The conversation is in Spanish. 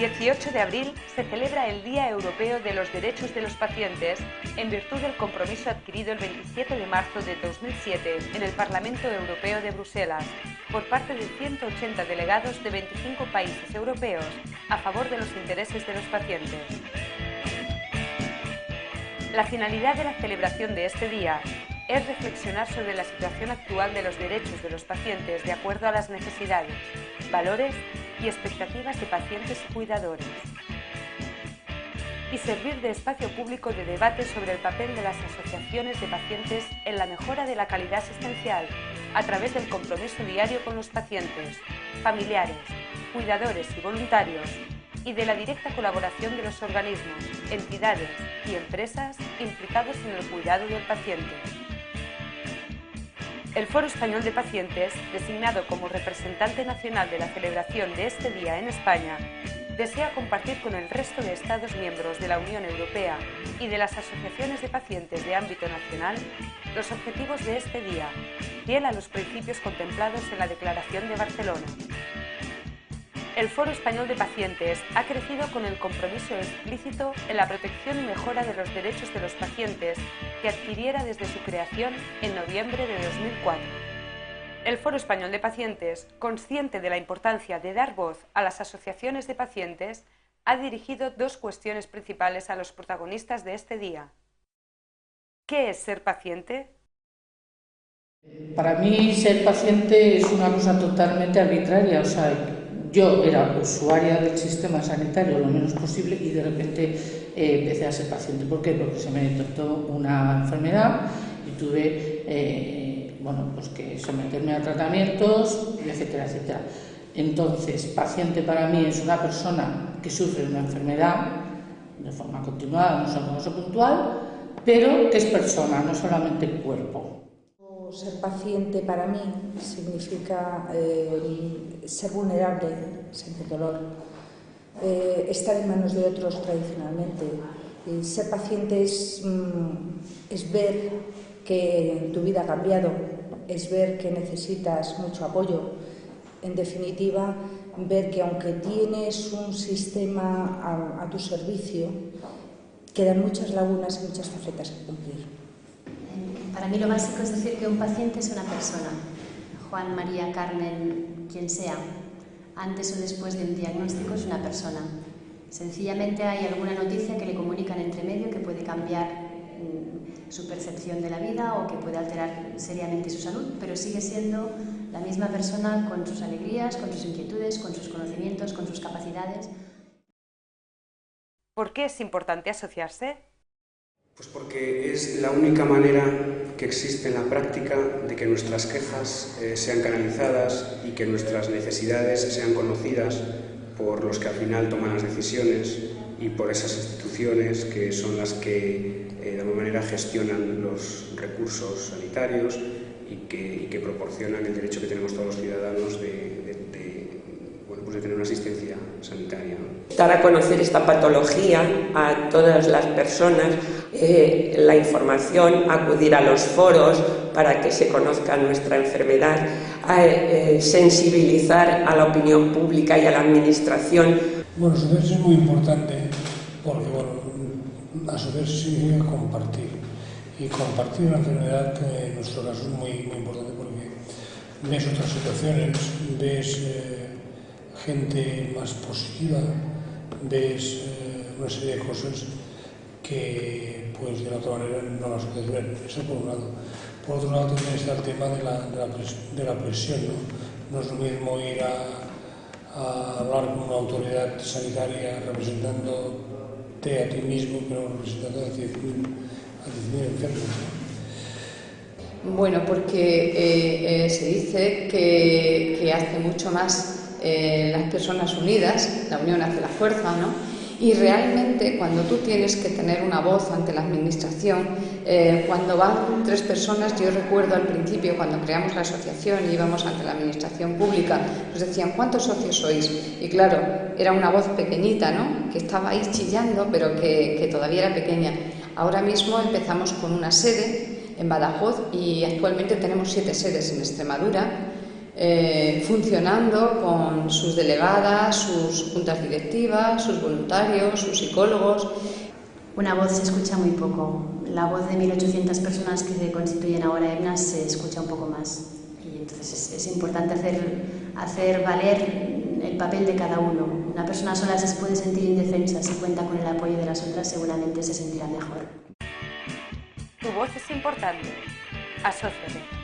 18 de abril se celebra el Día Europeo de los Derechos de los Pacientes en virtud del compromiso adquirido el 27 de marzo de 2007 en el Parlamento Europeo de Bruselas por parte de 180 delegados de 25 países europeos a favor de los intereses de los pacientes. La finalidad de la celebración de este día es reflexionar sobre la situación actual de los derechos de los pacientes de acuerdo a las necesidades, valores y expectativas de pacientes y cuidadores, y servir de espacio público de debate sobre el papel de las asociaciones de pacientes en la mejora de la calidad asistencial a través del compromiso diario con los pacientes, familiares, cuidadores y voluntarios, y de la directa colaboración de los organismos, entidades y empresas implicados en el cuidado del paciente. El Foro Español de Pacientes, designado como representante nacional de la celebración de este día en España, desea compartir con el resto de Estados miembros de la Unión Europea y de las asociaciones de pacientes de ámbito nacional los objetivos de este día, fiel a los principios contemplados en la Declaración de Barcelona. El Foro Español de Pacientes ha crecido con el compromiso explícito en la protección y mejora de los derechos de los pacientes que adquiriera desde su creación en noviembre de 2004. El Foro Español de Pacientes, consciente de la importancia de dar voz a las asociaciones de pacientes, ha dirigido dos cuestiones principales a los protagonistas de este día. ¿Qué es ser paciente? Para mí ser paciente es una cosa totalmente arbitraria, yo era usuaria del sistema sanitario lo menos posible y de repente empecé a ser paciente. ¿Por qué? Porque se me detectó una enfermedad y tuve que someterme a tratamientos, etcétera, etcétera. Entonces, paciente para mí es una persona que sufre una enfermedad de forma continuada, no solo caso puntual, pero que es persona, no solamente cuerpo. Ser paciente para mí significa ser vulnerable, sentir dolor, estar en manos de otros tradicionalmente. Ser paciente es ver que tu vida ha cambiado, es ver que necesitas mucho apoyo. En definitiva, ver que aunque tienes un sistema a tu servicio, quedan muchas lagunas y muchas facetas que cumplir. Para mí lo básico es decir que un paciente es una persona, Juan, María, Carmen, quien sea, antes o después de un diagnóstico es una persona. Sencillamente hay alguna noticia que le comunican entre medio que puede cambiar su percepción de la vida o que puede alterar seriamente su salud, pero sigue siendo la misma persona con sus alegrías, con sus inquietudes, con sus conocimientos, con sus capacidades. ¿Por qué es importante asociarse? Pues porque es la única manera que existe en la práctica de que nuestras quejas sean canalizadas y que nuestras necesidades sean conocidas por los que al final toman las decisiones y por esas instituciones que son las que de alguna manera gestionan los recursos sanitarios y que proporcionan el derecho que tenemos todos los ciudadanos de tener una asistencia sanitaria, ¿no? Dar a conocer esta patología a todas las personas, la información, acudir a los foros para que se conozca nuestra enfermedad, sensibilizar a la opinión pública y a la administración. Bueno, asociarse es muy importante porque, asociarse significa compartir. Y compartir una enfermedad, en nuestro caso, es muy importante porque ves otras situaciones, ves gente más positiva, ves una serie de cosas que pues de la otra manera no las puedes ver. Eso por un lado. Por otro lado también está el tema de la presión, ¿no? No es lo mismo ir a hablar con una autoridad sanitaria representándote a ti mismo que no representando a 10.000 enfermos, ¿no? Bueno, porque se dice que hace mucho más las personas unidas, la unión hace la fuerza, ¿no? Y realmente cuando tú tienes que tener una voz ante la administración, cuando van tres personas, yo recuerdo al principio cuando creamos la asociación y íbamos ante la administración pública, nos decían ¿cuántos socios sois? Y claro, era una voz pequeñita, ¿no? Que estaba ahí chillando, pero que todavía era pequeña. Ahora mismo empezamos con una sede en Badajoz y actualmente tenemos 7 sedes en Extremadura. funcionando con sus delegadas, sus juntas directivas, sus voluntarios, sus psicólogos. Una voz se escucha muy poco. La voz de 1.800 personas que se constituyen ahora EBNAS se escucha un poco más. Y entonces es importante hacer valer el papel de cada uno. Una persona sola se puede sentir indefensa. Si cuenta con el apoyo de las otras, seguramente se sentirá mejor. Tu voz es importante. Asóciate.